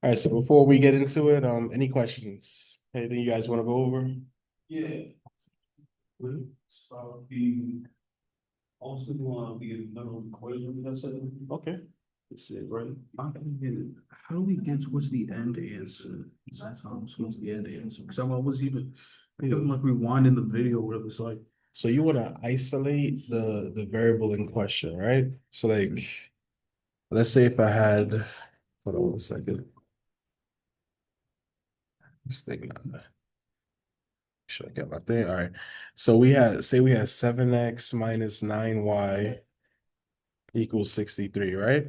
All right, so before we get into it, any questions? Anything you guys want to go over? Yeah. So the also want to be another equation that's it. Okay. That's it, right? I don't get it. How do we get towards the end answer? Sometimes towards the end answer. Because I was even feeling like rewinding the video where it was like, So you want to isolate the variable in question, right? So like, let's say if I had, hold on 1 second. Just thinking, should I get my thing? All right. So say we had 7x minus 9y equals 63, right?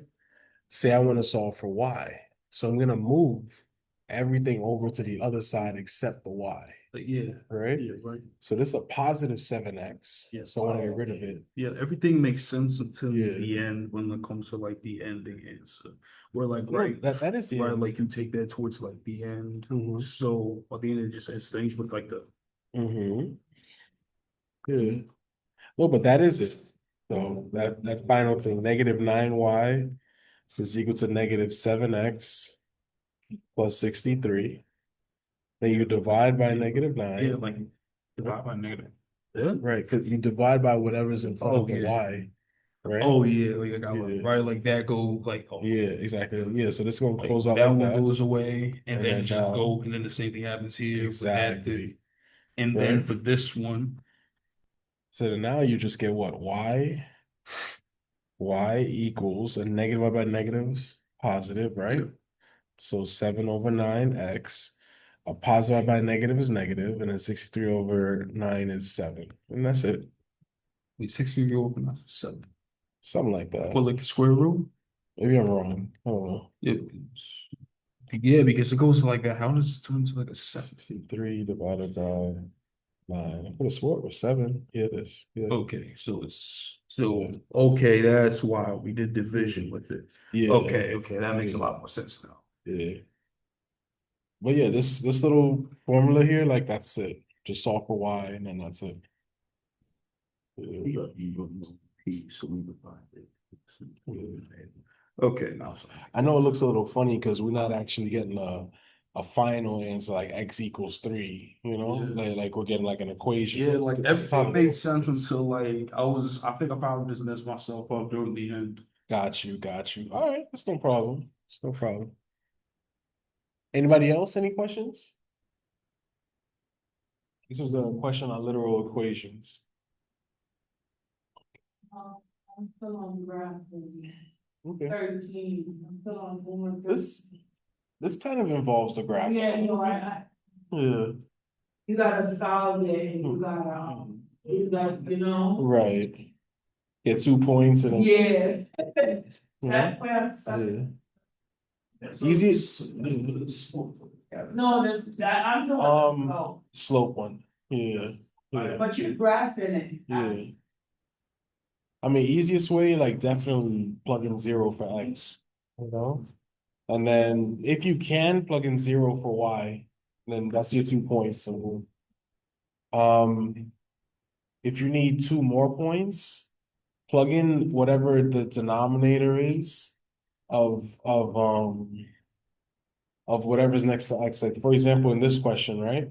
Say I want to solve for y. So I'm gonna move everything over to the other side except the y, like yeah, right? yeah, right. So this is a positive 7x. Yeah. So I want to get rid of it. Yeah, everything makes sense until Yeah. the end when it comes to like the ending answer. Where like No, that is the right, end. like you take that towards like the end. Mm-hmm. So at the end it just ends things with like the Mm-hmm. Yeah. Well, but that is it. So that final thing, negative 9y is equal to negative 7x plus 63. Then you divide by negative yeah, 9. like divide by negative. Yeah. Right, because you divide by whatever's in front Oh of the yeah. y, right? Oh yeah, like I got like, Yeah. right, like that go like oh Yeah, exactly. Yeah, so this is gonna like close out that like one that. goes away and And then then just now, go and then the same thing happens here with that too. exactly. And then Right? for this one, So then now you just get what? Y equals a negative by negatives, positive, right? yeah, So 7 over 9x. A positive by negative is negative, and then 63 over 9 is 7. And that's it. we 60 over 7. Something like that. Well, like the square root. Maybe I'm wrong. I don't know. Yeah, yeah, because it goes like that. How does it turn to like a 7? 63 divided by 9. I could have swore it was 7. Yeah, it is. Yeah. Okay, so it's Yeah. so okay, that's why we did division with it. Yeah. Okay, okay, that makes a Yeah. lot more sense now. Yeah. But yeah, this little formula here, like that's it. Just solve for y, and then that's it. Yeah. You don't know P, so we divide it. Yeah. Okay, now so I know it looks a little funny because we're not actually getting a final answer like x equals 3, you know? yeah. Like we're getting like an equation. Yeah, like This is how everything the made sense until like I think I probably just messed myself up during the end. got you, got you. All right, that's no problem. It's no problem. Anybody else? Any questions? This was a question on literal equations. I'm still on graph Okay. 13. I'm still on homework. This kind of involves a graph. Yeah, Yeah. you gotta solve it, and you got, Right. Get 2 points and yeah. yeah. That's where I'm stuck. Yeah. So Easy. No, that, I'm doing Slope one. Yeah. Yeah. but you're graphing it. Yeah. I mean, easiest way, like definitely plug in 0 for x, you know? And then if you can plug in 0 for y, then that's your 2 points. So, if you need 2 more points, plug in whatever the denominator is of of um of whatever's next to x. Like for example, in this question, right?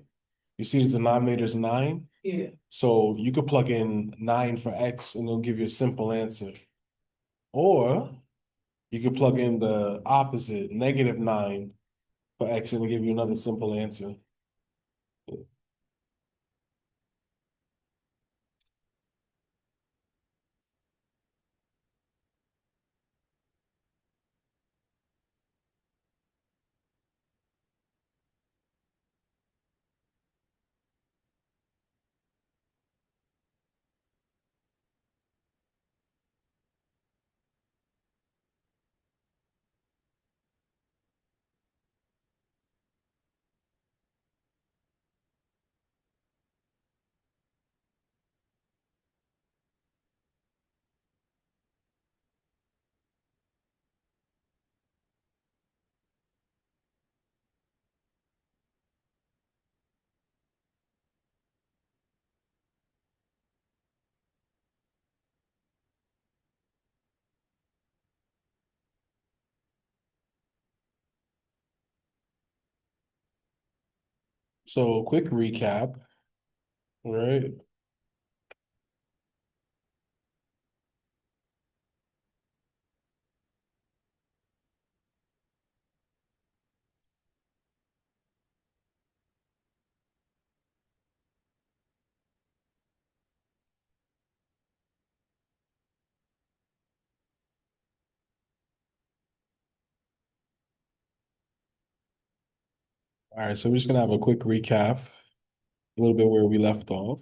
You see the denominator is 9. Yeah. So you could plug in 9 for x and it'll give you a simple answer. Or you could plug in the opposite, negative 9 for x, and it'll give you another simple answer. So quick recap, right? All right, so we're just gonna have a quick recap, a little bit where we left off.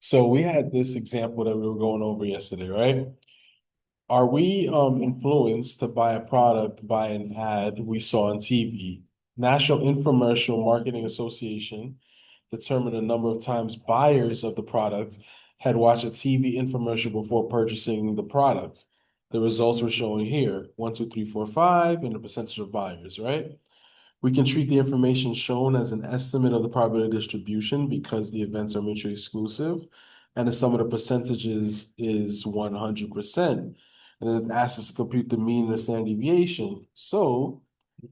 So we had this example that we were going over yesterday, right? Are we influenced to buy a product by an ad we saw on TV? National Infomercial Marketing Association determined the number of times buyers of the product had watched a TV infomercial before purchasing the product. The results were shown here, 1, 2, 3, 4, 5, and the percentage of buyers, right? We can treat the information shown as an estimate of the probability distribution because the events are mutually exclusive, and the sum of the percentages is 100%. And then it asks us to compute the mean and the standard deviation. So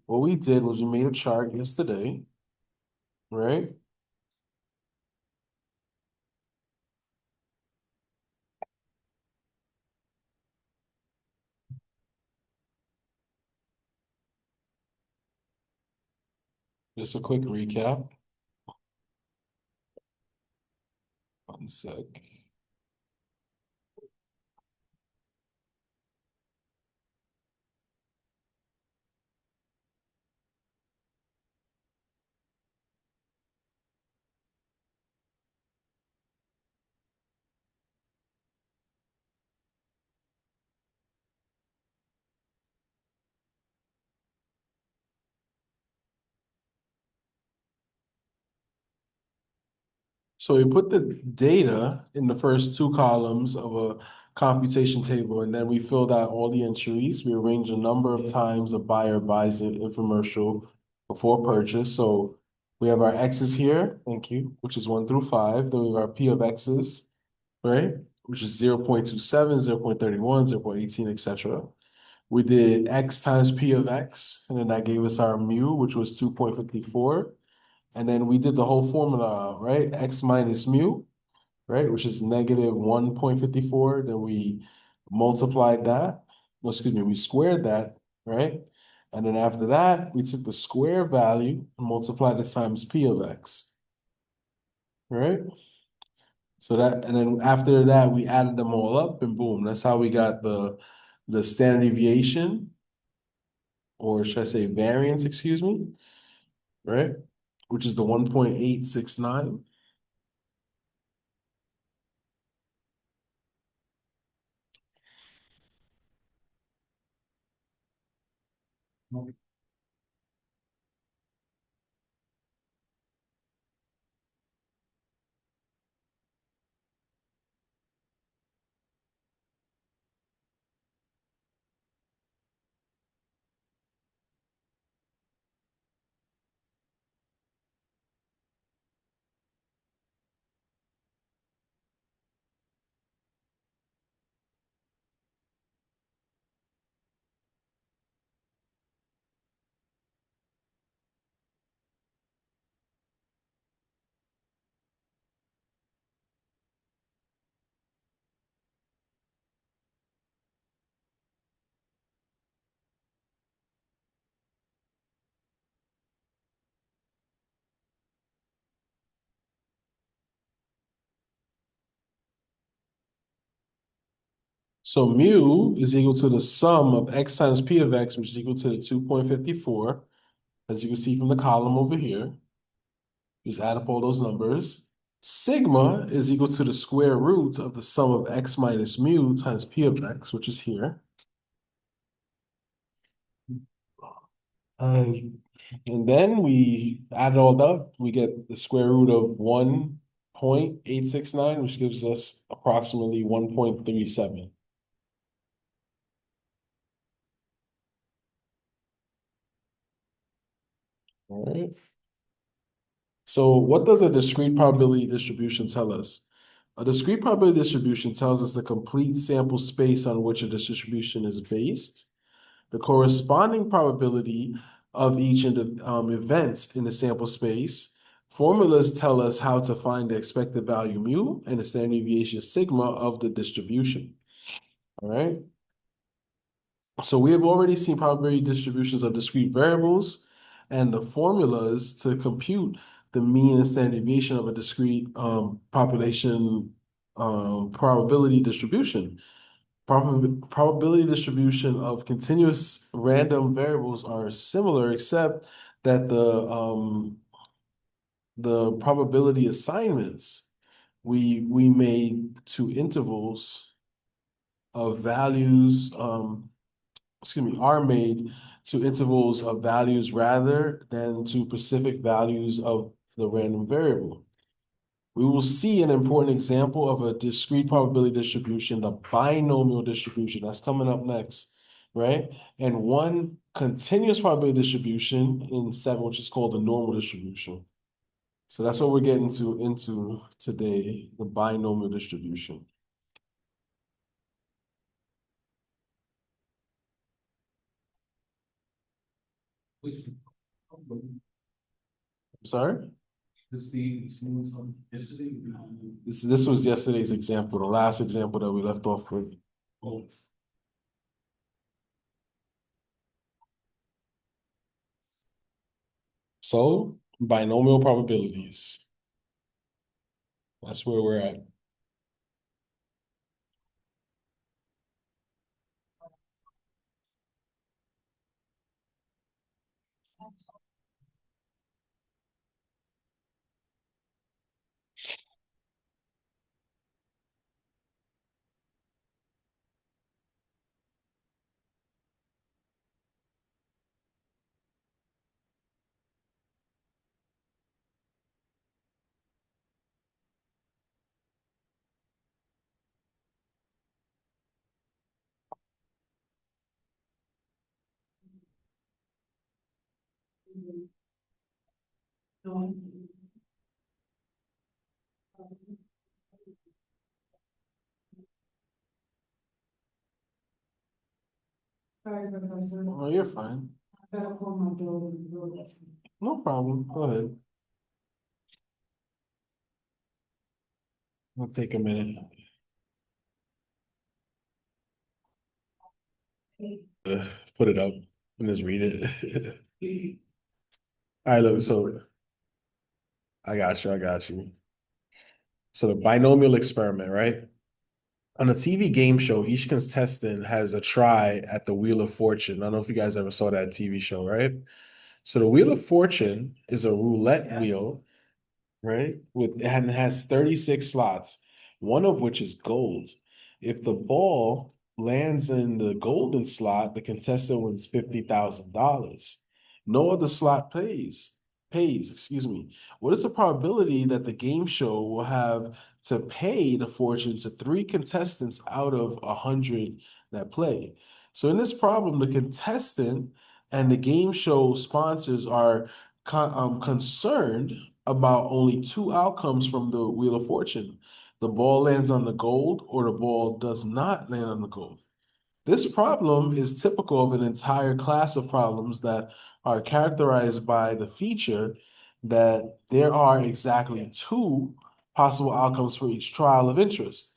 what we did was we made a chart yesterday, right? Just a quick recap. One sec. So we put the data in the first two columns of a computation table, and then we filled out all the entries. We arranged a number of times a buyer buys an infomercial before purchase. So we have our X's here, thank you, which is 1 through 5. Then we have our P of X's, right? Which is 0.27, 0.31, 0.18, etc. We did X times P of X, and then that gave us our mu, which was 2.54. And then we did the whole formula, right? X minus mu, right? Which is negative 1.54. Then we multiplied that. No, excuse me, we squared that, right? And then after that, we took the square value and multiplied it times P of X, right? So that, and then after that, we added them all up and boom, that's how we got the standard deviation, or should I say variance, excuse me, right? Which is the 1.869. So mu is equal to the sum of X times P of X, which is equal to the 2.54, as you can see from the column over here. Just add up all those numbers. Sigma is equal to the square root of the sum of X minus mu times P of X, which is here. And then we add it all up, we get the square root of 1.869, which gives us approximately 1.37. All right. So what does a discrete probability distribution tell us? A discrete probability distribution tells us the complete sample space on which a distribution is based, the corresponding probability of each event in the sample space. Formulas tell us how to find the expected value mu and the standard deviation sigma of the distribution. All right. So we have already seen probability distributions of discrete variables and the formulas to compute the mean and standard deviation of a discrete population probability distribution. Probability distribution of continuous random variables are similar, except that the probability assignments we made to intervals of values are made to intervals of values rather than to specific values of the random variable. We will see an important example of a discrete probability distribution, the binomial distribution. That's coming up next, right? And one continuous probability distribution in 7, which is called the normal distribution. So that's what we're getting into today, the binomial distribution. I'm sorry? This was yesterday's example, the last example that we left off with. So binomial probabilities. That's where we're at. Sorry, Professor. Oh, you're fine. I gotta call my daughter. No problem. Go ahead. It'll take a minute. Put it up and just read it. All right, look, so I got you. I got you. So the binomial experiment, right? On a TV game show, each contestant has a try at the Wheel of Fortune. I don't know if you guys ever saw that TV show, right? So the Wheel of Fortune is a roulette wheel, right? And has 36 slots, one of which is gold. If the ball lands in the golden slot, the contestant wins $50,000. No other slot excuse me. What is the probability that the game show will have to pay the fortune to 3 contestants out of 100 that play? So in this problem, the contestant and the game show sponsors are concerned about only 2 outcomes from the Wheel of Fortune. The ball lands on the gold or the ball does not land on the gold. This problem is typical of an entire class of problems that are characterized by the feature that there are exactly 2 possible outcomes for each trial of interest.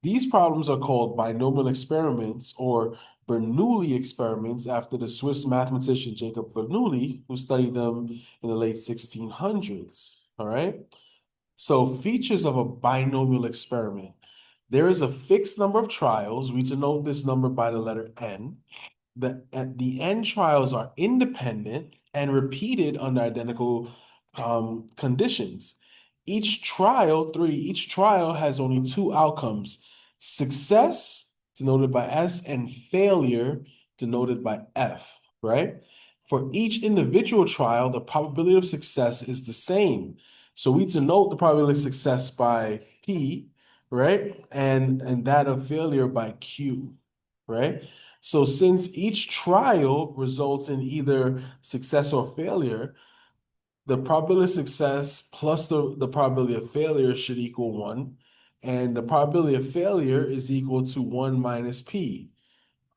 These problems are called binomial experiments or Bernoulli experiments after the Swiss mathematician Jacob Bernoulli, who studied them in the late 1600s. All right. So features of a binomial experiment. There is a fixed number of trials. We denote this number by the letter n. The n trials are independent and repeated under identical conditions. Each trial has only 2 outcomes: success, denoted by S, and failure, denoted by F, right? For each individual trial, the probability of success is the same. So we denote the probability of success by P, right? And that of failure by Q, right? So since each trial results in either success or failure, the probability of success plus the probability of failure should equal 1. And the probability of failure is equal to 1 minus p.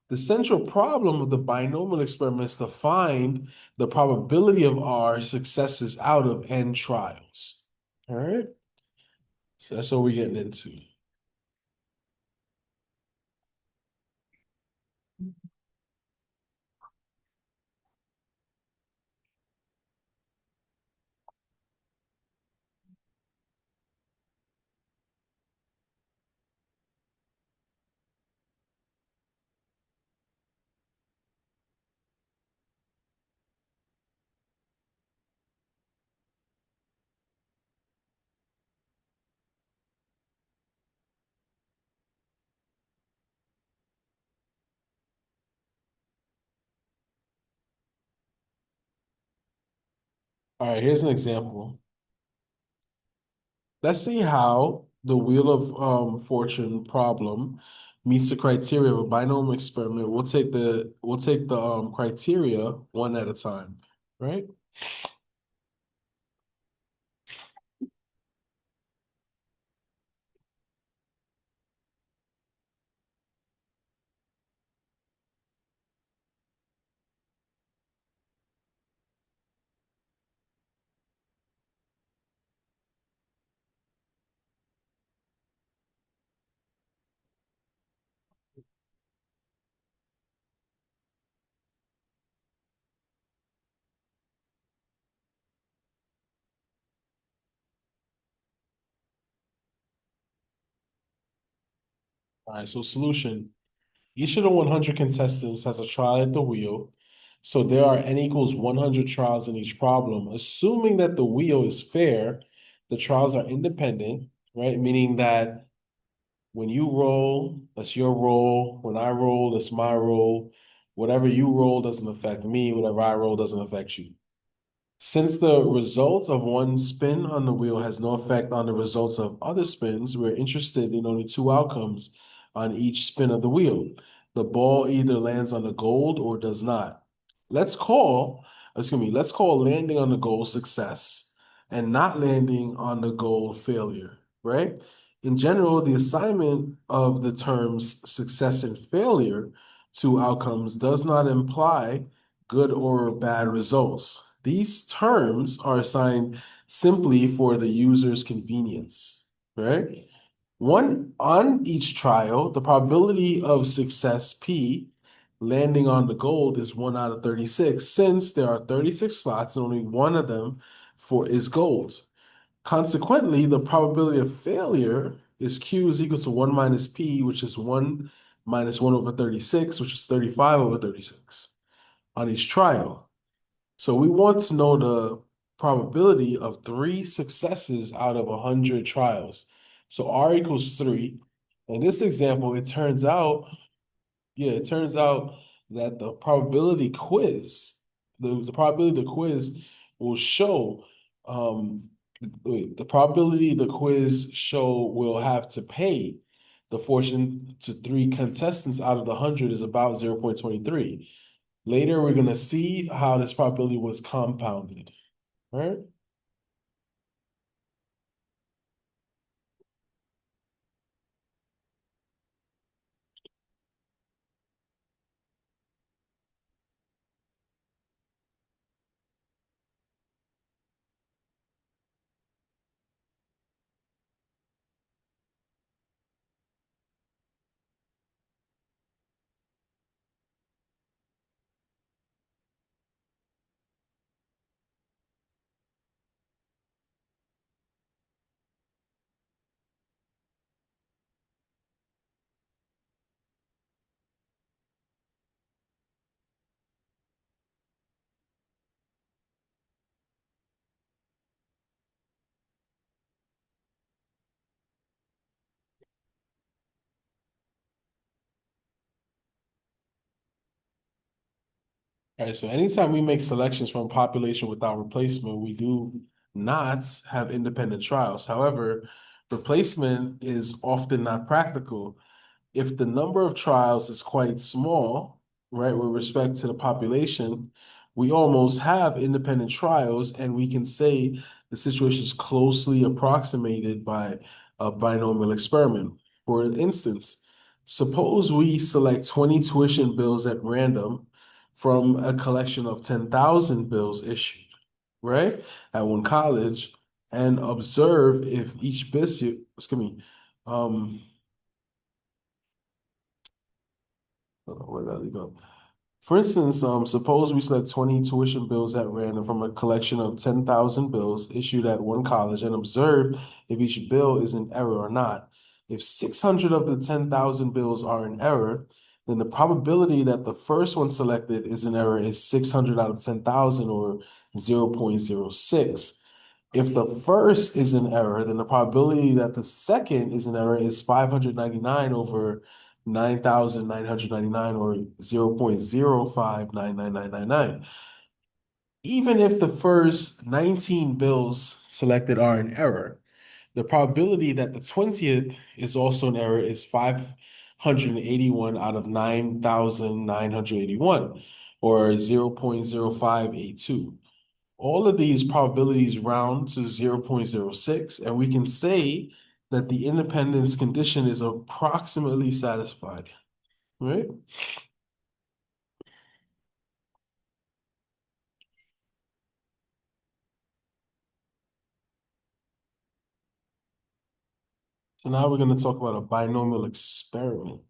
The central problem of the binomial experiment is to find the probability of our successes out of n trials. All right? So that's what we're getting into. All right, here's an example. Let's see how the Wheel of Fortune problem meets the criteria of a binomial experiment. We'll take the criteria one at a time, right? All right, so solution. Each of the 100 contestants has a trial at the wheel. So there are n equals 100 trials in each problem. Assuming that the wheel is fair, the trials are independent, right? Meaning that when you roll, that's your roll. When I roll, that's my roll. Whatever you roll doesn't affect me. Whatever I roll doesn't affect you. Since the results of one spin on the wheel has no effect on the results of other spins, we're interested in only two outcomes on each spin of the wheel. The ball either lands on the gold or does not. Let's call landing on the gold success and not landing on the gold failure, right? In general, the assignment of the terms success and failure to outcomes does not imply good or bad results. These terms are assigned simply for the user's convenience, right? One on each trial, the probability of success P landing on the gold is 1 out of 36, since there are 36 slots and only one of them for is gold. Consequently, the probability of failure is Q is equal to 1 minus P, which is 1 minus 1 over 36, which is 35 over 36 on each trial. So we want to know the probability of 3 successes out of 100 trials. So R equals 3. In this example, it turns out that the probability of the quiz will show, the probability the quiz show will have to pay the fortune to 3 contestants out of the 100 is about 0.23. Later, we're going to see how this probability was compounded, right? All right, so anytime we make selections from population without replacement, we do not have independent trials. However, replacement is often not practical. If the number of trials is quite small, right, with respect to the population, we almost have independent trials, and we can say the situation is closely approximated by a binomial experiment. For instance, suppose we select 20 tuition bills at random from a collection of 10,000 bills issued, right, at one college, and observe if each bishop, excuse me, where did I leave off? For instance, suppose we select 20 tuition bills at random from a collection of 10,000 bills issued at one college and observe if each bill is in error or not. If 600 of the 10,000 bills are in error, then the probability that the first one selected is in error is 600 out of 10,000, or 0.06. If the first is in error, then the probability that the second is in error is 599 over 9,999, or 0.059999. Even if the first 19 bills selected are in error, the probability that the 20th is also in error is 581 out of 9,981, or 0.0582. All of these probabilities round to 0.06, and we can say that the independence condition is approximately satisfied, right? So now we're going to talk about a binomial experiment.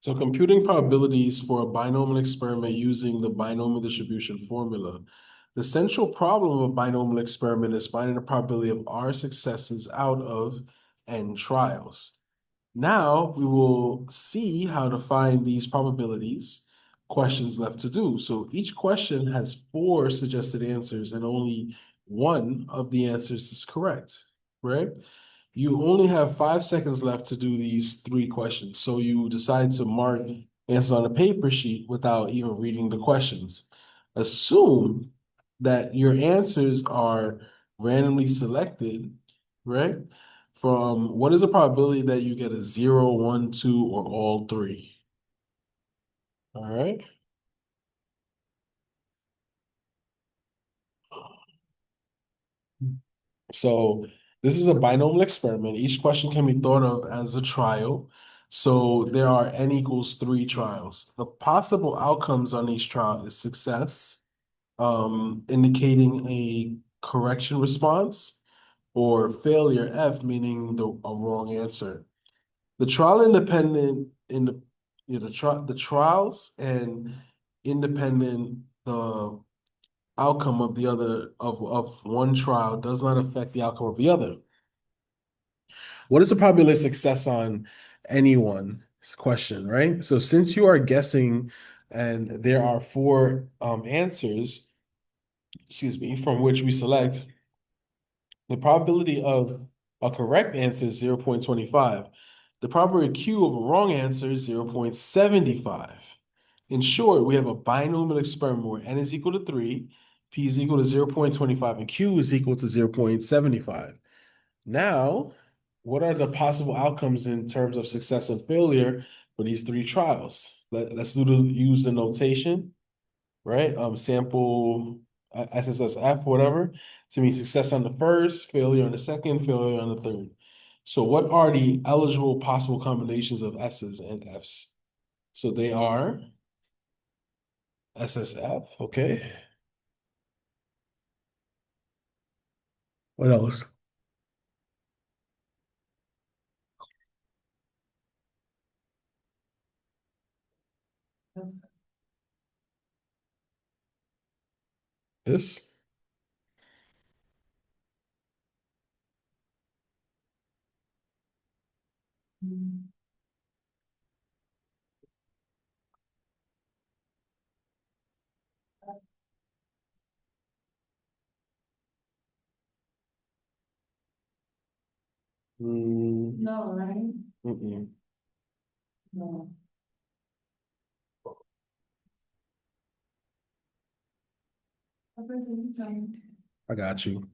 So computing probabilities for a binomial experiment using the binomial distribution formula. The central problem of a binomial experiment is finding the probability of R successes out of N trials. Now we will see how to find these probabilities. Questions left to do. So each question has 4 suggested answers, and only one of the answers is correct, right? You only have 5 seconds left to do these 3 questions. So you decide to mark answers on a paper sheet without even reading the questions. Assume that your answers are randomly selected, right? From what is the probability that you get a 0, 1, 2, or all 3? All right. So this is a binomial experiment. Each question can be thought of as a trial. So there are n equals 3 trials. The possible outcomes on each trial is success, indicating a correction response, or failure, F, meaning a wrong answer. The trial independent in the the trials and independent the outcome of the other of one trial does not affect the outcome of the other. What is the probability of success on anyone's question, right? So since you are guessing and there are 4 answers, excuse me, from which we select, the probability of a correct answer is 0.25. The probability Q of a wrong answer is 0.75. In short, we have a binomial experiment where n is equal to 3, p is equal to 0.25, and q is equal to 0.75. Now, what are the possible outcomes in terms of success and failure for these 3 trials? Let's use the notation, right? Sample SSSF, whatever, to mean success on the first, failure on the second, failure on the third. So what are the eligible possible combinations of S's and F's? So they are SSF, okay. What else? This? No, right? Mm-mm. No. I got you.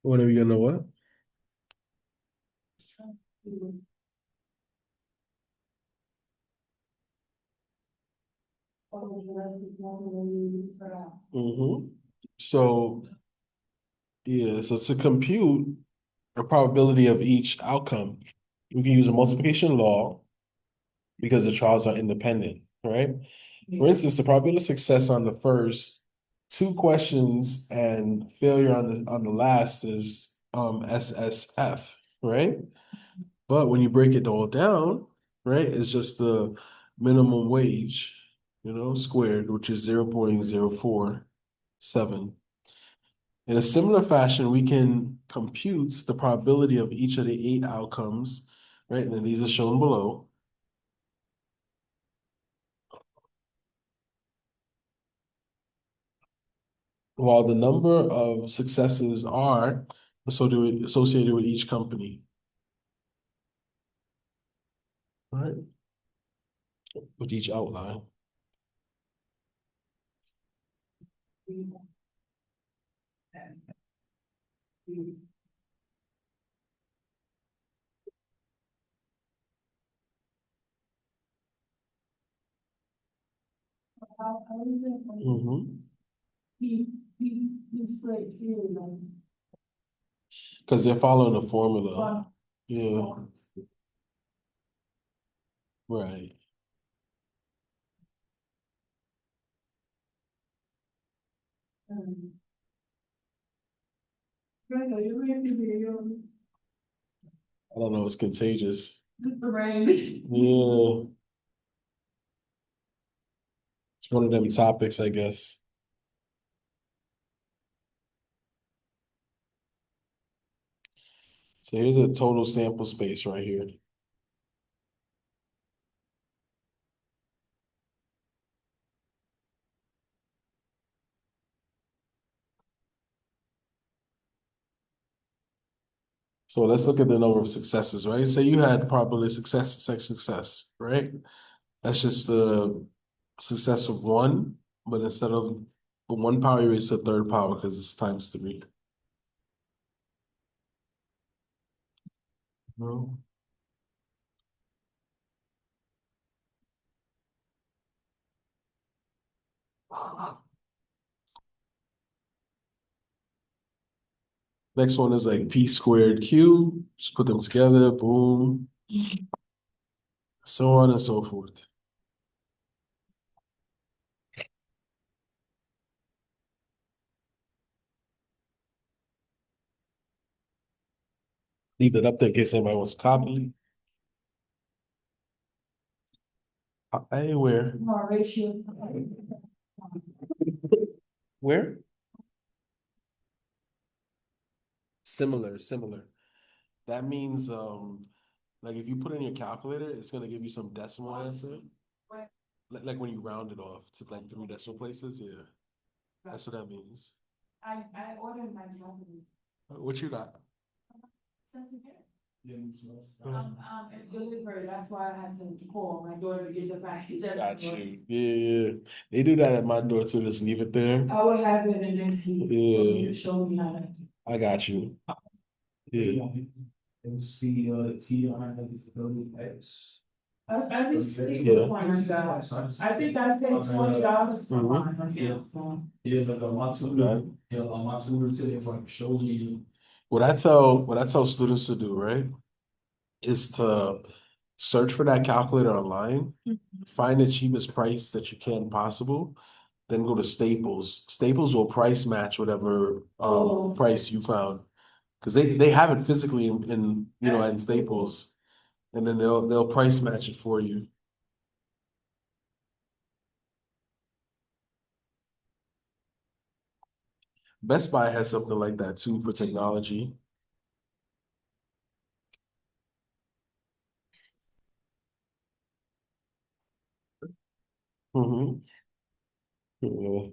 When are we gonna know what? Mm-hmm. So yeah, so to compute the probability of each outcome, we can use a multiplication law because the trials are independent, right? For instance, the probability of success on the first two questions and failure on the last is SSF, right? But when you break it all down, right, it's just the minimum wage, squared, which is 0.047. In a similar fashion, we can compute the probability of each of the 8 outcomes, right? And these are shown below. While the number of successes are associated with each company. Right? With each outline. Mm-hmm. Because they're following the formula. Yeah. Right. I don't know, it's contagious. Yeah. It's one of them topics, I guess. So here's a total sample space right here. So let's look at the number of successes, right? Say you had probability success, right? That's just the success of one, but instead of one power, you raise to the third power because it's times 3. No. Next one is like p squared q. Just put them together, boom. So on and so forth. Leave it up there in case anybody wants to copy. Hey, where? More ratios. Where? Similar. That means like if you put in your calculator, it's gonna give you some decimal answer. Like when you round it off to like 3 decimal places, yeah. That's what that means. I ordered my calculator. What you got? And delivery, that's why I had to call my daughter to get the package. Got you. Yeah, they do that at my door too. Just leave it there. I will have it in next week for me Yeah, to show me how to. I got you. Yeah. See, T on X. I just see Yeah. the point I got. I think I paid $20 for Mhm. mine. Yeah, like my tutor, yeah, my tutor today, like, show me. What I tell students to do, right, is to search for that calculator online, find the cheapest price that you can possible, then go to Staples. Staples will price match whatever Oh. price you found. Because they have it physically in in Staples. And then they'll price match it for you. Best Buy has something like that too for technology. Hmm. Yeah.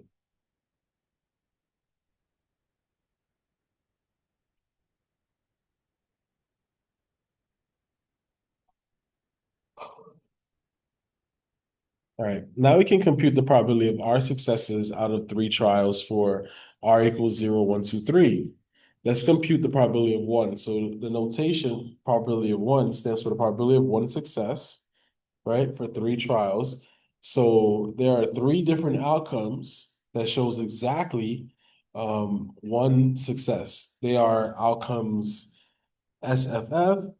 All right. Now we can compute the probability of our successes out of three trials for R equals 0, 1, 2, 3. Let's compute the probability of one. So the notation probability of one stands for the probability of one success, right? For three trials. So there are three different outcomes that shows exactly one success. They are outcomes SFF,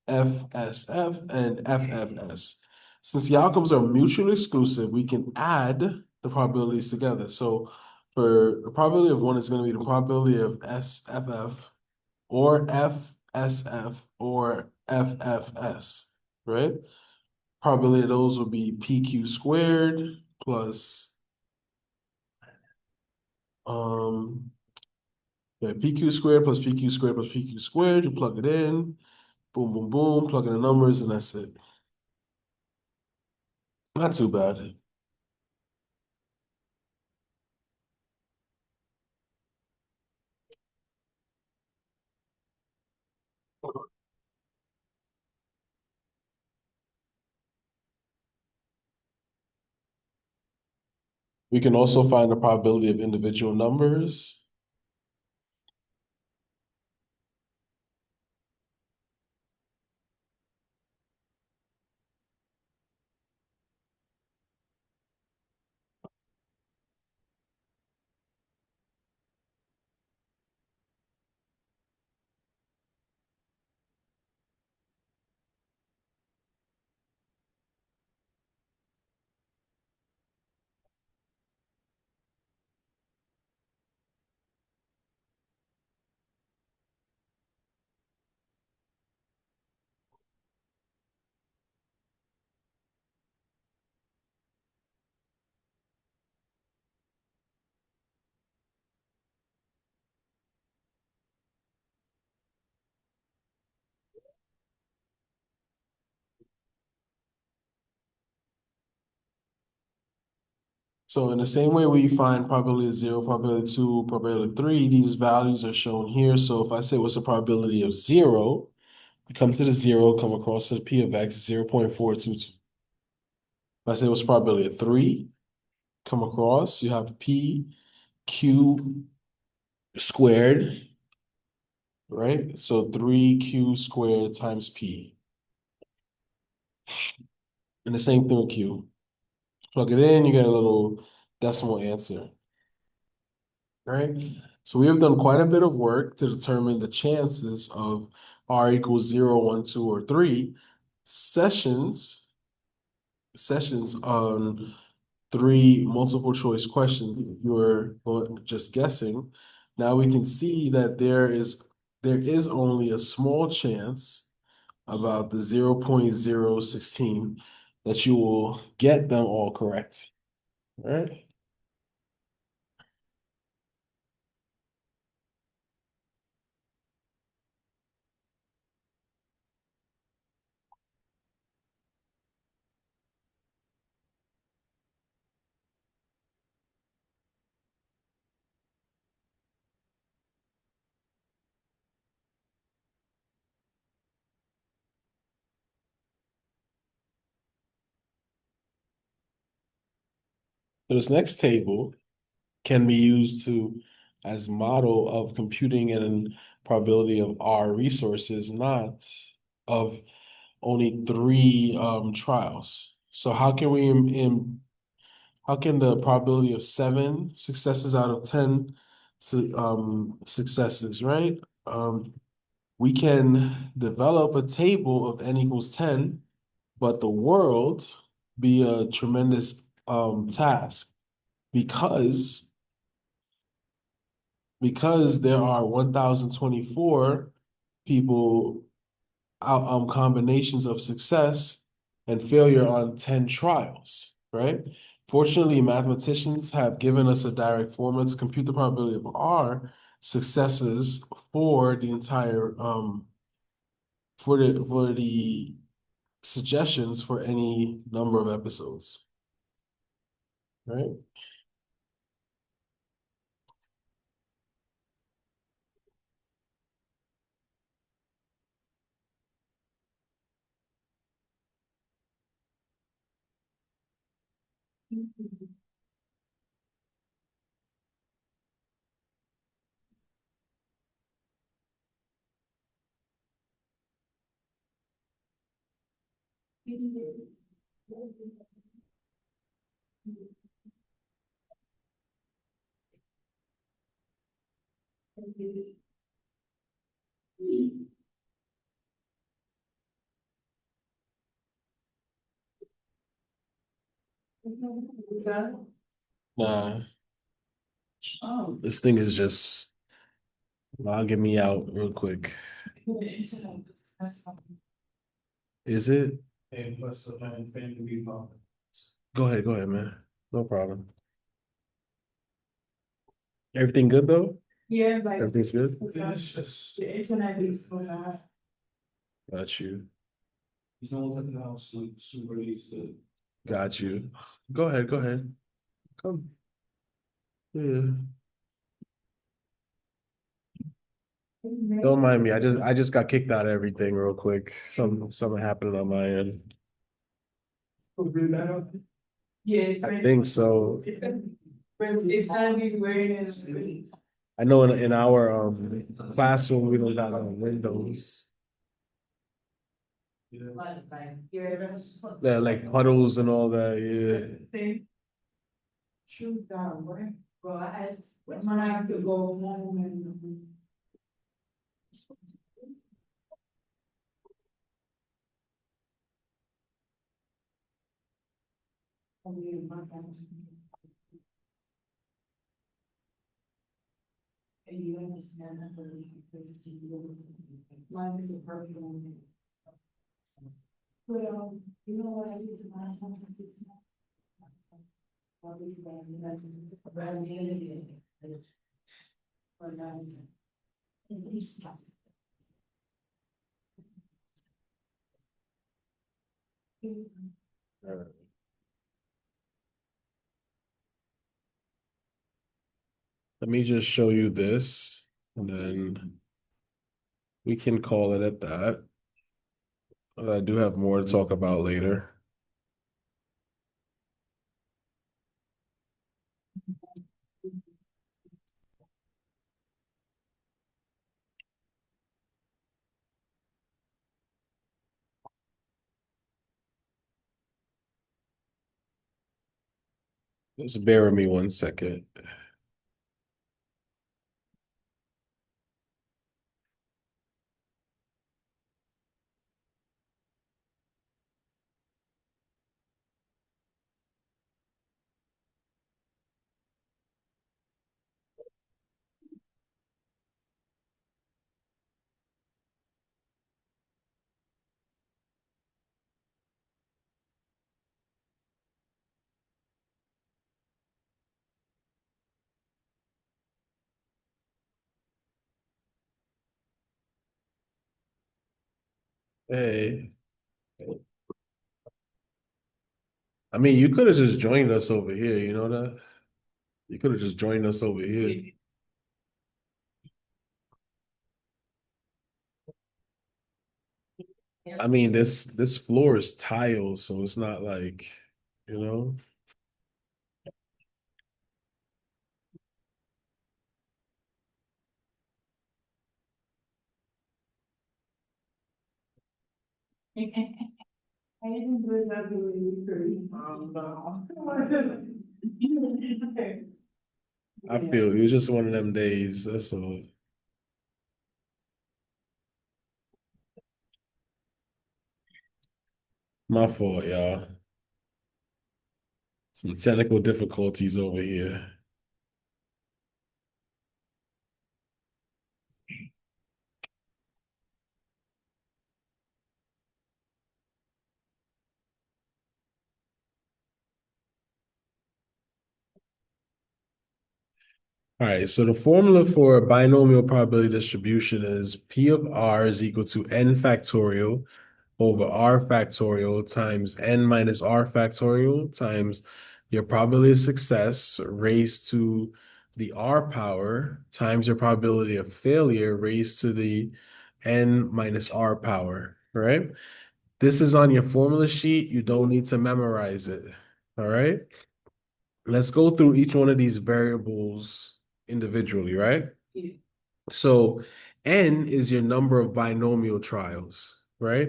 FSF, and FFS. Since the outcomes are mutually exclusive, we can add the probabilities together. So for the probability of one is going to be the probability of SFF or FSF or FFS, right? Probability of those would be PQ squared plus um PQ squared plus PQ squared plus PQ squared. You plug it in, boom, boom, boom, plug in the numbers, and that's it. Not too bad. We can also find the probability of individual numbers. So in the same way we find probability of zero, probability of two, probability of three, these values are shown here. So if I say what's the probability of zero, you come to the zero, come across to the P of X, 0.422. If I say what's the probability of three, come across, you have P Q squared, right? So 3Q squared times P. And the same thing with Q. Plug it in, you get a little decimal answer, right? So we have done quite a bit of work to determine the chances of R equals 0, 1, 2, or 3 sessions on three multiple choice questions. You were just guessing. Now we can see that there is only a small chance, about the 0.016, that you will get them all correct. All right. So this next table can be used to as model of computing and probability of R resources, not of only three trials. So how can we how can the probability of seven successes out of 10 successes, right? We can develop a table of n equals 10, but the world be a tremendous task because there are 1,024 people out combinations of success and failure on 10 trials, right? Fortunately, mathematicians have given us a direct formula to compute the probability of R successes for the entire for the suggestions for any number of episodes, right? Nah, this thing is just logging me out real quick. Is it? And plus, family people. Go ahead, man. No problem. Everything good though? Yeah, like. Everything's good? It's just, The internet is so bad. Got you. he's no one's at the house, like, super used to. Got you. Go ahead, go ahead. Come. Yeah. Don't mind me. I just got kicked out of everything real quick. Something happened on my end. Yes. I think so. It's not be wearing it. I know in our classroom we don't have windows. Yeah, like puddles and all that. Yeah. Shoot down, right? Well, when I have to go home and. And you understand that mine is a perfect one. Well, you know what I use in my home? All right. Let me just show you this, and then we can call it at that. I do have more to talk about later. Just bear with me 1 second. Hey, I mean, you could have just joined us over here. You know that? You could have just joined us over here. I mean, this floor is tile, so it's not like, you know. I didn't do it that way. I feel it was just one of them days. That's all. My fault, y'all. Some technical difficulties over here. All right, so the formula for a binomial probability distribution is P of R is equal to n factorial over R factorial times n minus R factorial times your probability of success raised to the R power times your probability of failure raised to the n minus R power, right? This is on your formula sheet. You don't need to memorize it, all right? Let's go through each one of these variables individually, right? So n is your number of binomial trials, right?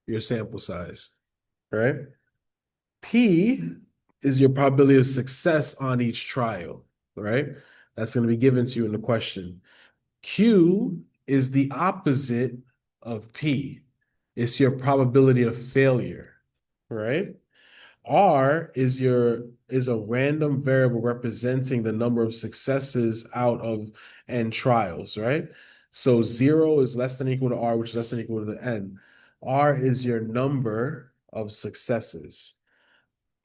Your sample size, right? P is your probability of success on each trial, right? That's going to be given to you in the question. Q is the opposite of P. It's your probability of failure, right? R is a random variable representing the number of successes out of n trials, right? So 0 is less than or equal to R, which is less than or equal to n. R is your number of successes.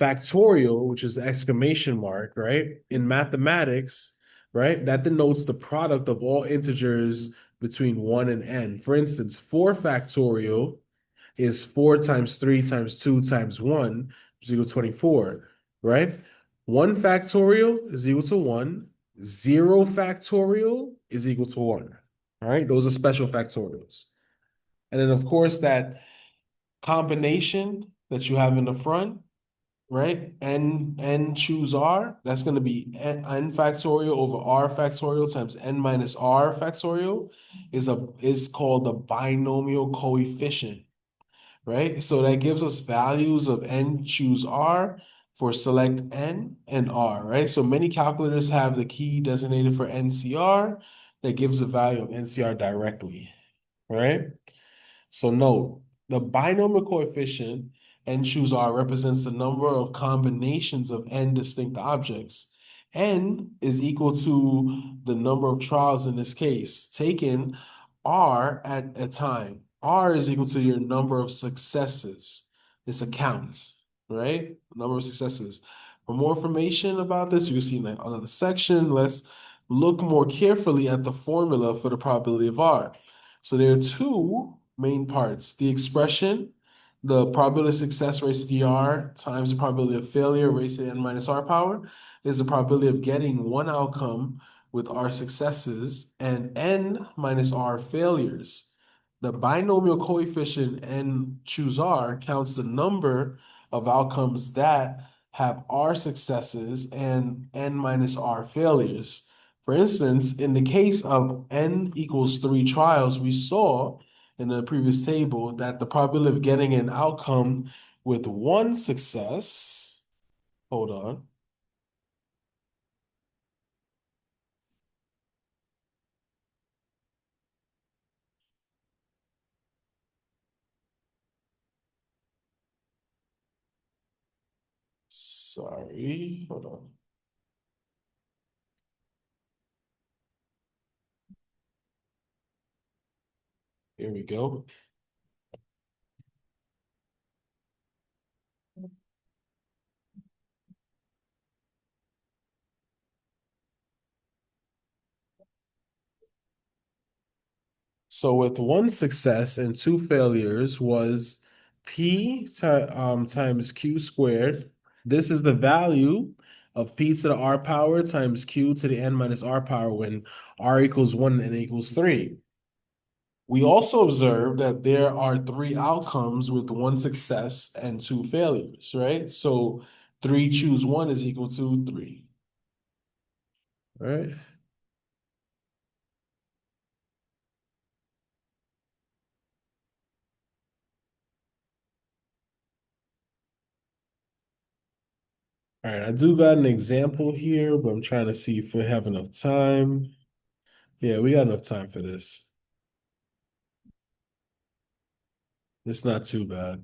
Factorial, which is the exclamation mark, right? In mathematics, right? That denotes the product of all integers between 1 and n. For instance, 4 factorial is 4 times 3 times 2 times 1 is equal to 24, right? 1 factorial is equal to 1. 0 factorial is equal to 1. All right, those are special factorials. And then, of course, that combination that you have in the front, right? N choose R, that's going to be n factorial over R factorial times n minus R factorial is called the binomial coefficient, right? So that gives us values of n choose R for select n and R, right? So many calculators have the key designated for NCR that gives the value of NCR directly, right? So note, the binomial coefficient n choose R represents the number of combinations of n distinct objects. N is equal to the number of trials in this case, taken R at a time. R is equal to your number of successes. It's a count, right? Number of successes. For more information about this, you can see in another section. Let's look more carefully at the formula for the probability of R. So there are two main parts. The expression, the probability of success raised to the R times the probability of failure raised to the n minus R power, is the probability of getting one outcome with R successes and n minus R failures. The binomial coefficient n choose R counts the number of outcomes that have R successes and n minus R failures. For instance, in the case of n equals 3 trials, we saw in the previous table that the probability of getting an outcome with one success, hold on, sorry, hold on. Here we go. So with one success and two failures was times Q squared. This is the value of P to the R power times Q to the N minus R power when R equals 1 and N equals 3. We also observed that there are 3 outcomes with one success and 2 failures, right? So 3 choose 1 is equal to 3, right? All right, I do got an example here, but I'm trying to see if we have enough time. Yeah, we got enough time for this. It's not too bad.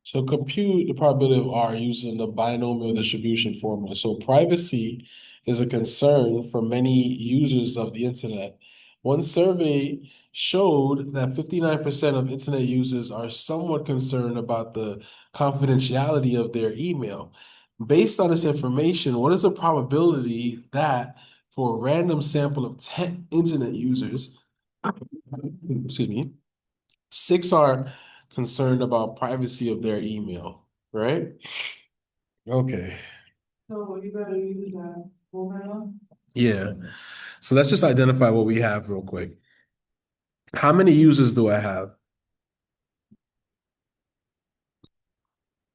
So compute the probability of R using the binomial distribution formula. So privacy is a concern for many users of the internet. One survey showed that 59% of internet users are somewhat concerned about the confidentiality of their email. Based on this information, what is the probability that for a random sample of 10 internet users, excuse me, six are concerned about privacy of their email, right? Okay. So you gotta use that formula. Yeah. So let's just identify what we have real quick. How many users do I have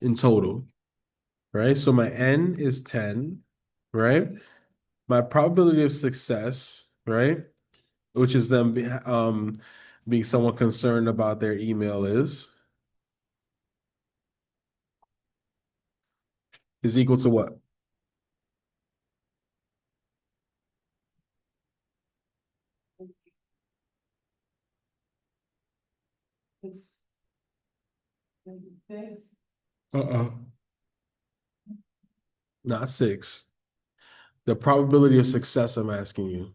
in total? Right? So my N is 10, right? My probability of success, right? Which is them being somewhat concerned about their email is equal to what? It's six. Uh-uh. Not six. The probability of success, I'm asking you.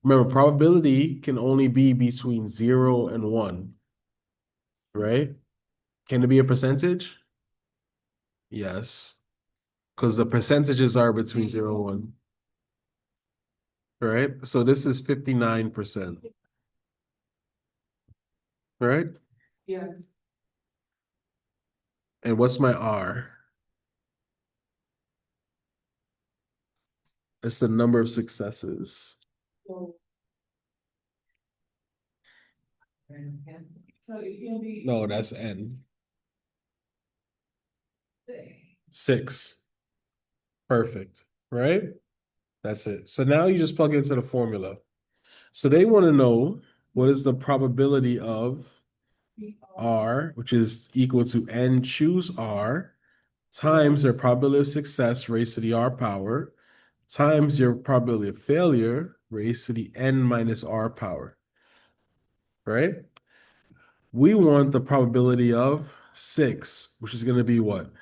Remember, probability can only be between 0 and 1, right? Can it be a percentage? Yes, because the percentages are between 0 and 1, right? So this is 59%, right? Yeah. And what's my R? It's the number of successes. So. So it can be. No, that's N. Six. 6. Perfect, right? That's it. So now you just plug it into the formula. So they want to know what is the probability of R, which is equal to N choose R, times their probability of success raised to the R power, times your probability of failure raised to the N minus R power, right? We want the probability of 6, which is going to be what?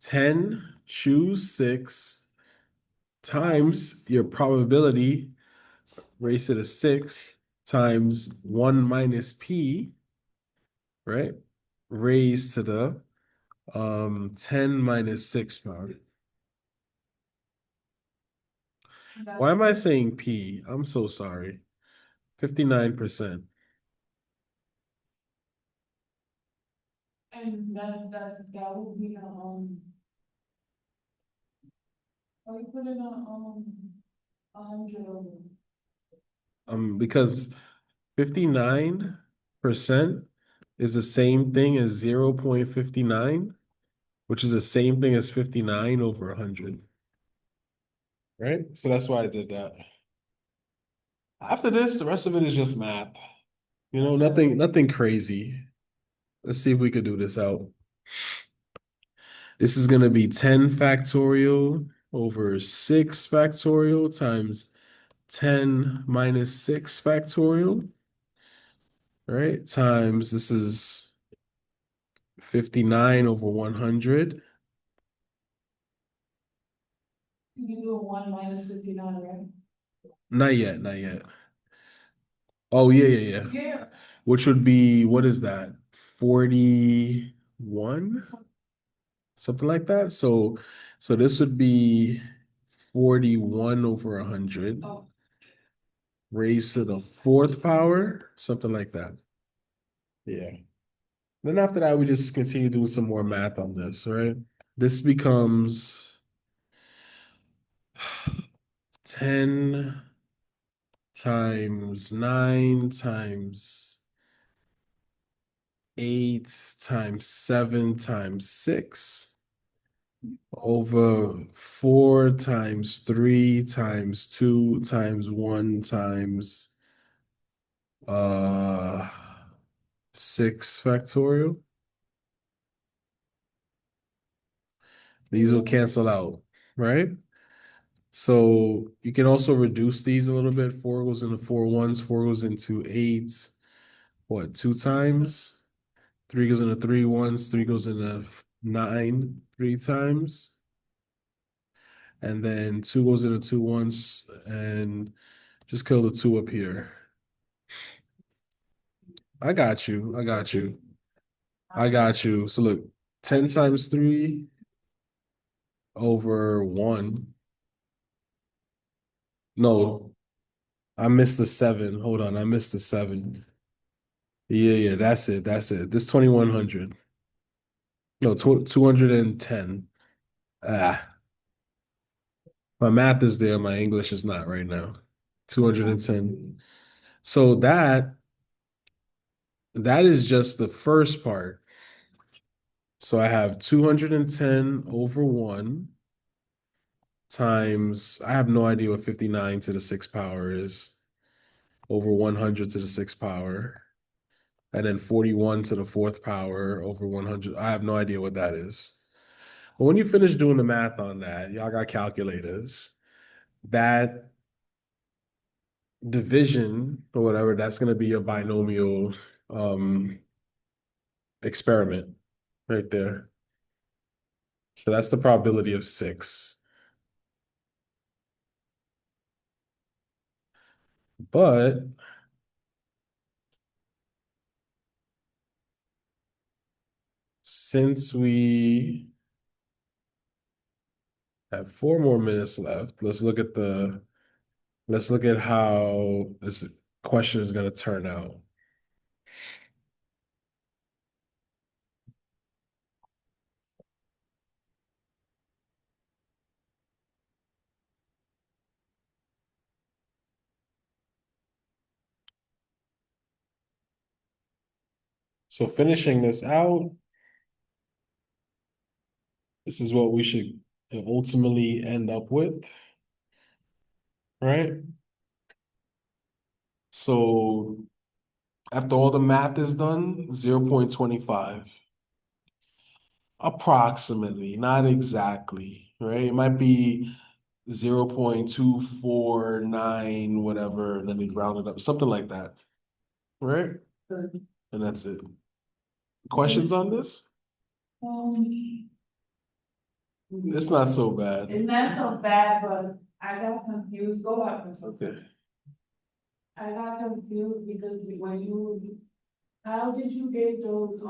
10 choose 6 times your probability raised to the 6 times 1 minus P, right? Raised to the 10 minus 6 power. Why am I saying P? I'm so sorry. 59%. And that would be or you put it on, 100 over. Because 59% is the same thing as 0.59, which is the same thing as 59 over 100. Right? So that's why I did that. After this, the rest of it is just math. Nothing crazy. Let's see if we could do this out. This is going to be 10 factorial over 6 factorial times 10 minus 6 factorial, right? Times this is 59 over 100. You can do a 1 minus 59, right? Not yet, not yet. Oh, yeah, yeah, yeah. Yeah. Which would be, what is that? 41? Something like that. So this would be 41 over 100 Oh, raised to the fourth power, something like that. Yeah. Then after that, we just continue doing some more math on this, right? This becomes 10 times 9 times 8 times 7 times 6 over 4 times 3 times 2 times 1 times 6 factorial. These will cancel out, right? So you can also reduce these a little bit. 4 goes into 4 ones, 4 goes into 8, what, 2 times? 3 goes into 3 ones, 3 goes into 9 3 times. And then 2 goes into 2 ones, and just kill the 2 up here. I got you. I got you. I got you. So look, 10 times 3 over 1. No, I missed the 7. Hold on, I missed the 7. Yeah, that's it. That's it. This 2100. No, 210. Ah, my math is there. My English is not right now. 210. So that is just the first part. So I have 210 over 1 times, I have no idea what 59 to the 6th power is, over 100 to the 6th power, and then 41 to the 4th power over 100. I have no idea what that is. But when you finish doing the math on that, y'all got calculators, that division or whatever, that's going to be your binomial experiment right there. So that's the probability of 6. But since we have 4 more minutes left, let's look at how this question is going to turn out. So finishing this out, this is what we should ultimately end up with, right? So after all the math is done, 0.25. Approximately, not exactly, right? It might be 0.249, whatever, and then they round it up, something like that, right? And that's it. Questions on this? Um, It's not so bad. It's not so bad, but I got confused. Go up. Okay. I got confused because when you, how did you get those,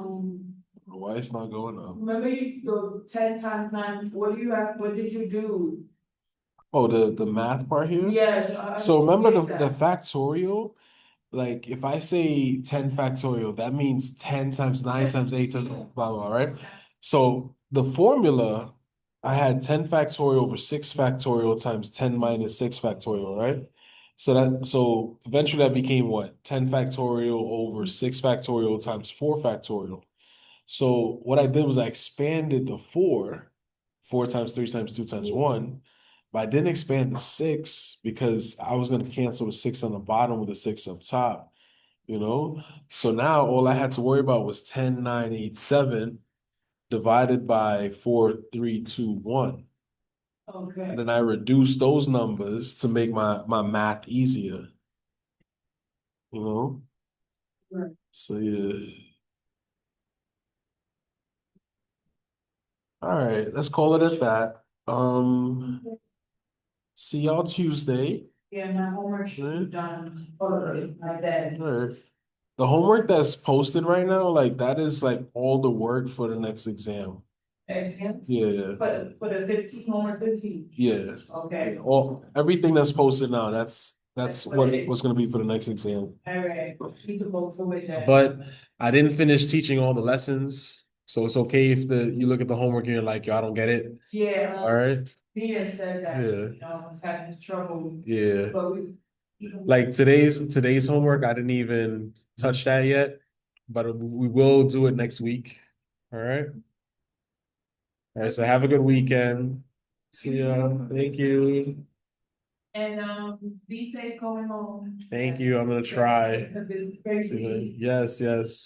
Why it's not going up? remember you go 10 times 9, what do you have, what did you do? Oh, the math part here? Yes. So remember the factorial? Like if I say 10 factorial, that means 10 times 9 times 8 times blah, blah, right? So the formula, I had 10 factorial over 6 factorial times 10 minus 6 factorial, right? So eventually that became what? 10 factorial over 6 factorial times 4 factorial. So what I did was I expanded the 4 times 3 times 2 times 1, but I didn't expand the 6 because I was going to cancel the 6 on the bottom with the 6 up top, you know? So now all I had to worry about was 10, 9, 8, 7 divided by 4, 3, 2, 1. Okay. And then I reduced those numbers to make my math easier, you know? Right. So yeah. All right, let's call it at that. See y'all Tuesday. Yeah, my homework should be done, or my dad. All right. The homework that's posted right now, like that is like all the work for the next exam. Exam? Yeah, For the 15, homework 15. yeah. Okay. All everything that's posted now, that's That's what what it is. what's gonna be for the next exam. All right, need to go to with that. But I didn't finish teaching all the lessons, so it's okay if you look at the homework and you're like, yo, I don't get it. Yeah. All right. he has said that, Yeah. you know, he's having trouble, Yeah. but we. Like today's homework, I didn't even touch that yet, but we will do it next week. All right. All right. So have a good weekend. See ya. Thank you. And, be safe going home. Thank you. I'm gonna try. Because it's crazy. Yes, yes.